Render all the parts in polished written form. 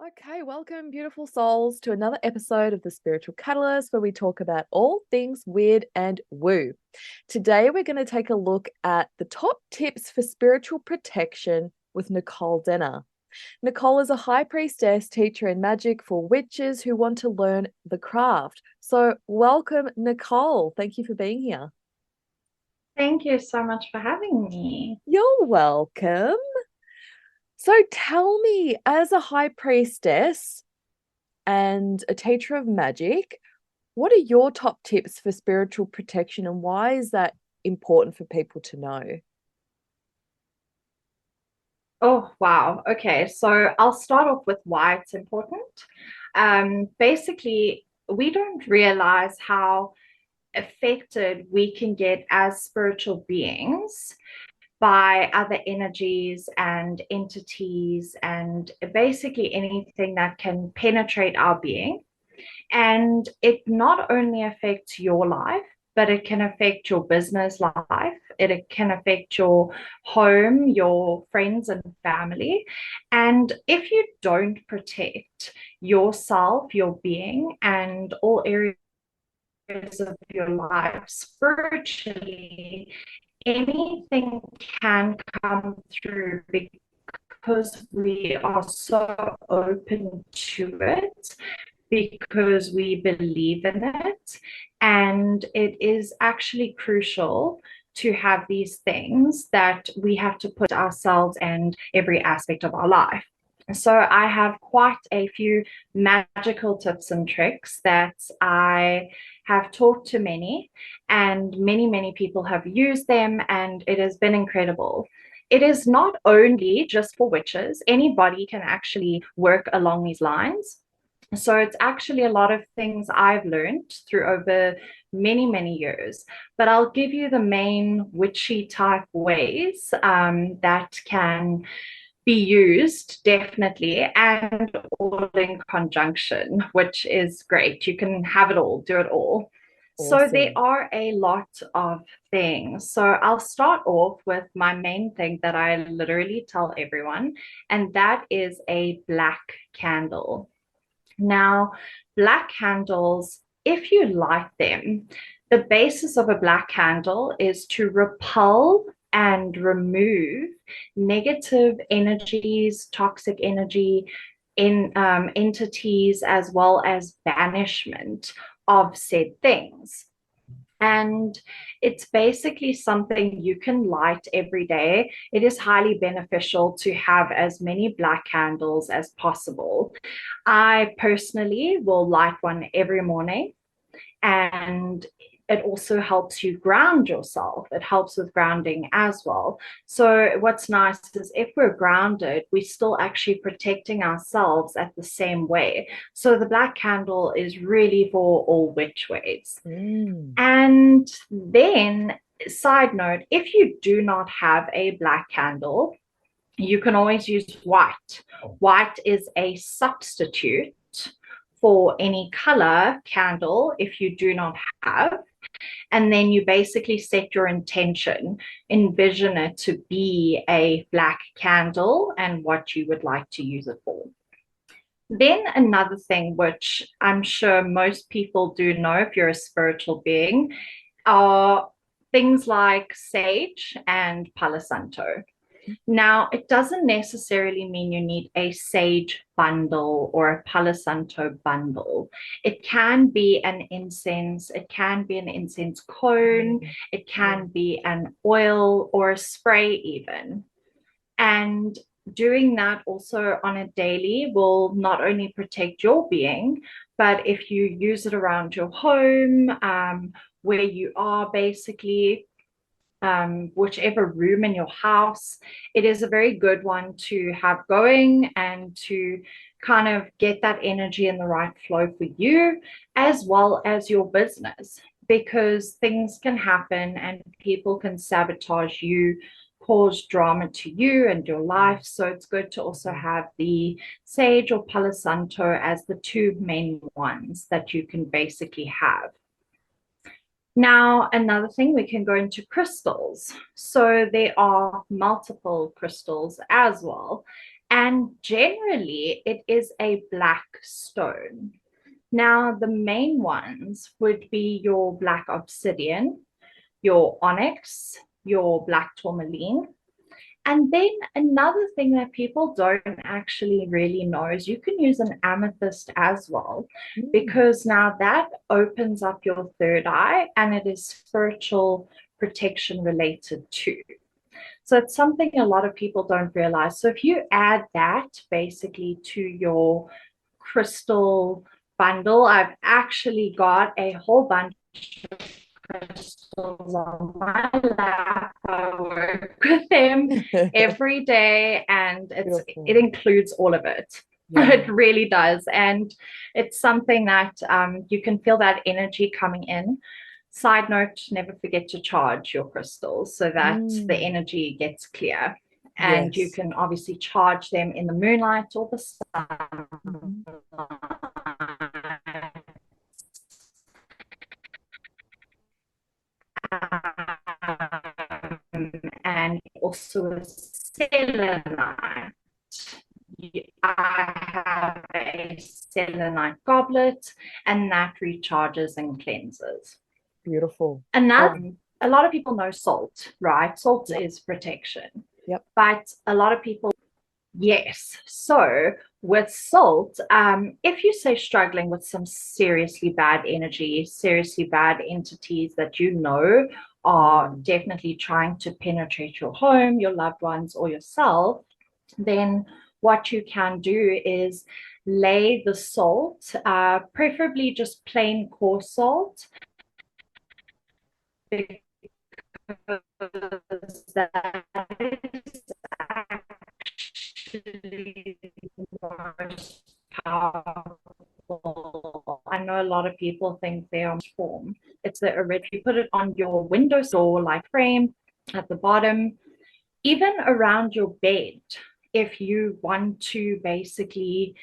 Okay, welcome, beautiful souls, to another episode of the Spiritual Catalyst where we talk about all things weird and woo. Today, we're going to take a look at the top tips for spiritual protection with Nicole Denner. Nicole is a high priestess, teacher in magic for witches who want to learn the craft. So, welcome, Nicole. Thank you for being here. Thank you so much for having me. You're welcome. So, tell me, as a high priestess and a teacher of magic, what are your top tips for spiritual protection and why is that important for people to know? Oh, wow. Okay, so I'll start off with why it's important. Basically, we don't realize how affected we can get as spiritual beings by other energies and entities, and basically anything that can penetrate our being. And it not only affects your life, but it can affect your business life. It can affect your home, your friends and family. And if you don't protect yourself, your being, and all areas of your life spiritually, anything can come through because we are so open to it, because we believe in it. And it is actually crucial to have these things that we have to put ourselves and every aspect of our life. So I have quite a few magical tips and tricks that I have taught to many, and many people have used them, and it has been incredible. It is not only just for witches, anybody can actually work along these lines. So it's actually a lot of things I've learned through over many years. But I'll give you the main witchy type ways that can be used definitely, and all in conjunction, which is great. You can have it all, do it all. So there Awesome. are a lot of things. So I'll start off with my main thing that I literally tell everyone, and that is a black candle. Now, black candles, if you light them, the basis of a black candle is to repel and remove negative energies, toxic energy in entities, as well as banishment of said things. And it's basically something you can light every day. It is highly beneficial to have as many black candles as possible. I personally will light one every morning, and it also helps you ground yourself. It helps with grounding as well. So, what's nice is if we're grounded, we're still actually protecting ourselves at the same way. So, the black candle is really for all which ways. Mm. And then, side note, if you do not have a black candle, you can always use white. White is a substitute for any color candle if you do not have. And then you basically set your intention, envision it to be a black candle and what you would like to use it for. Then another thing, which I'm sure most people do know if you're a spiritual being, are things like sage and Palo Santo. Now, it doesn't necessarily mean you need a sage bundle or a Palo Santo bundle. It can be an incense, it can be an incense cone, Mm. it can be an oil or a spray, even. And doing that also on a daily will not only protect your being, but if you use it around your home, where you are basically, whichever room in your house, it is a very good one to have going and to kind of get that energy in the right flow for you as well as your business, because things can happen and people can sabotage you, cause drama to you and your life. So it's good to also have the sage or Palo Santo as the two main ones that you can basically have. Now, another thing, we can go into crystals. So there are multiple crystals as well. And generally, it is a black stone. Now, the main ones would be your black obsidian, your onyx, your black tourmaline. And then another thing that people don't actually really know is you can use an amethyst as well, Mm. because now that opens up your third eye and it is spiritual protection related too. So it's something a lot of people don't realize. So if you add that basically to your crystal bundle, I've actually got a whole bunch of crystals on my lap. I work with them every day, and it Beautiful. includes all of it. Yeah. It really does, and it's something that you can feel that energy coming in. Side note, never forget to charge your crystals so that the Mm. energy gets clear. And you Yes. can obviously charge them in the moonlight or the Mhm. and also a selenite. I have a selenite goblet, and that recharges and cleanses. Beautiful. And I, that a lot of people know salt, right? Salt yep. is protection, Yep. but a lot of people, yes. So with salt, if you say struggling with some seriously bad energy, seriously bad entities that you know are Mm. definitely trying to penetrate your home, your loved ones, or yourself, then what you can do is lay the salt, preferably just plain coarse salt, because that is actually the most powerful. I know a lot of people think they are form. It's the original. You put it on your windowsill like frame at the bottom, even around your bed. If you want to basically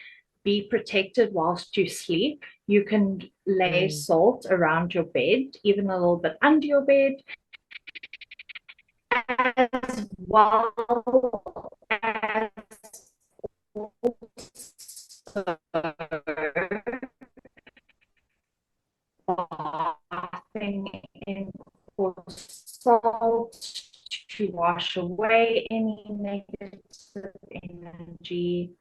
be protected whilst you sleep, you can lay Mm. salt around your bed, even a little bit under your bed, as well as also bathing in salt to wash away any negative energy.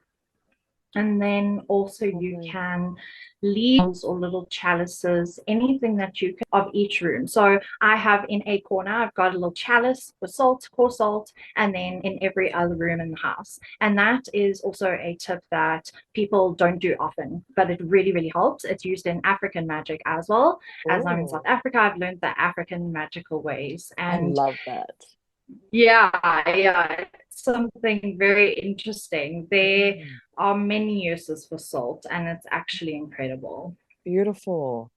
And then also you Lovely. can leaves or little chalices, anything that you can of each room. So I have in a corner, I've got a little chalice with salt, coarse salt, and then in every other room in the house. And that is also a tip that people don't do often, but it really, really helps. It's used in African magic as well. As I'm in South Oh, Africa, I've learned the African magical ways. I And love that. yeah, it's something very interesting. There Mm. are many uses for salt, and it's actually incredible. Beautiful.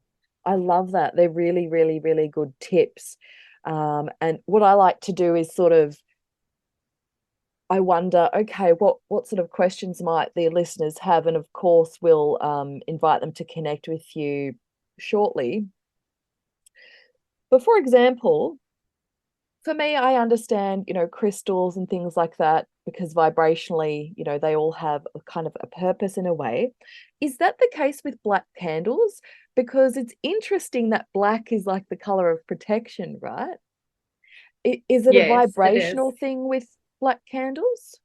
I love that. They're really, really, really good tips. And what I like to do is sort of, I wonder, okay, what sort of questions might the listeners have? And of course, we'll invite them to connect with you shortly. But for example, for me, I understand, crystals and things like that because vibrationally, they all have a kind of a purpose in a way. Is that the case with black candles? Because it's interesting that black is like the color of protection, right? Is it a Yes, it is. vibrational thing with black candles?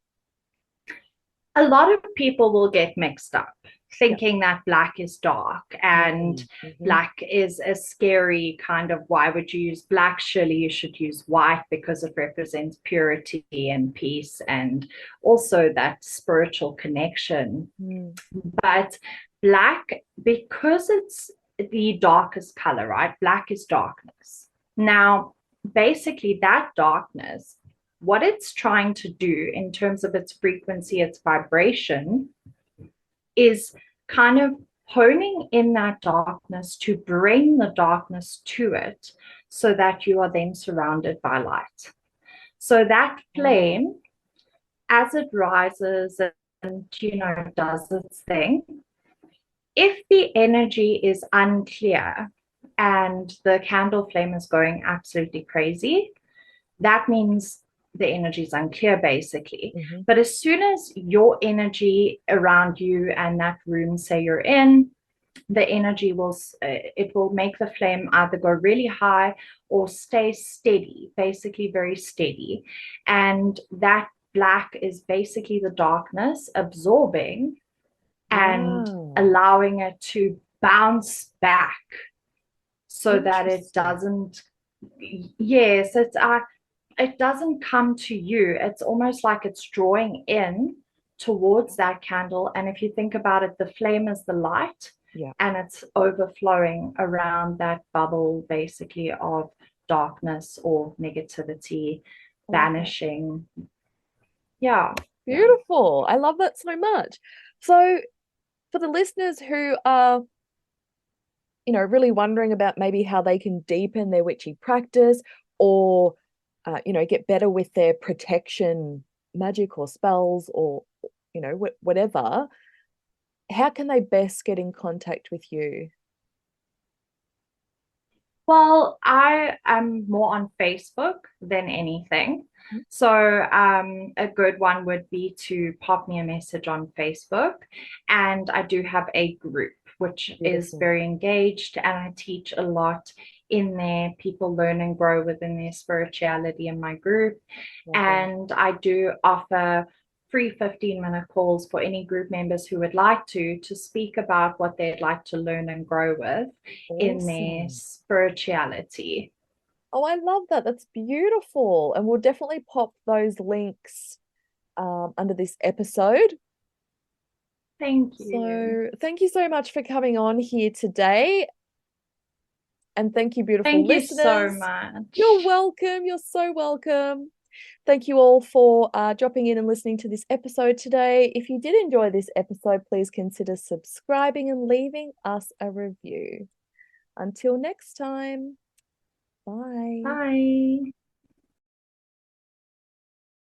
A lot of people will get mixed up Yep. thinking that black is dark and Mm-hmm. black is a scary kind of, why would you use black? Surely you should use white because it represents purity and peace and also that spiritual connection. Mm. But black, because it's the darkest color, right? Black is darkness. Now, basically, that darkness, what it's trying to do in terms of its frequency, its vibration, is kind of honing in that darkness to bring the darkness to it so that you are then surrounded by light. So that Oh. flame, as it rises and does its thing, if the energy is unclear and the candle flame is going absolutely crazy, that means the energy is unclear, basically. Mm-hmm. But as soon as your energy around you and that room, say you're in, the energy will it will make the flame either go really high or stay steady, basically very steady. And that black is basically the darkness absorbing and Wow. allowing it to bounce back so that it Interesting. doesn't, yes, it doesn't come to you. It's almost like it's drawing in towards that candle. And if you think about it, the flame is the light Yeah. and it's overflowing around that bubble, basically, of darkness or negativity, Oh, banishing. Yeah. Yeah. beautiful. I love that so much. So, for the listeners who are, really wondering about maybe how they can deepen their witchy practice or, get better with their protection magic or spells or, whatever, how can they best get in contact with you? Well, I am more on Facebook than anything. Mhm. So, a good one would be to pop me a message on Facebook. And I do have a group which is Beautiful. very engaged, and I teach a lot in there. People learn and grow within their spirituality in my group. Love that. And I do offer free 15-minute calls for any group members who would like to speak about what they'd like to learn and grow with in their Awesome. spirituality. Oh, I love that. That's beautiful. And we'll definitely pop those links under this episode. Thank you. So, thank you so much for coming on here today. And thank you, beautiful Thank you so listeners. You're much. welcome. You're so welcome. Thank you all for dropping in and listening to this episode today. If you did enjoy this episode, please consider subscribing and leaving us a review. Until next time, bye. Bye.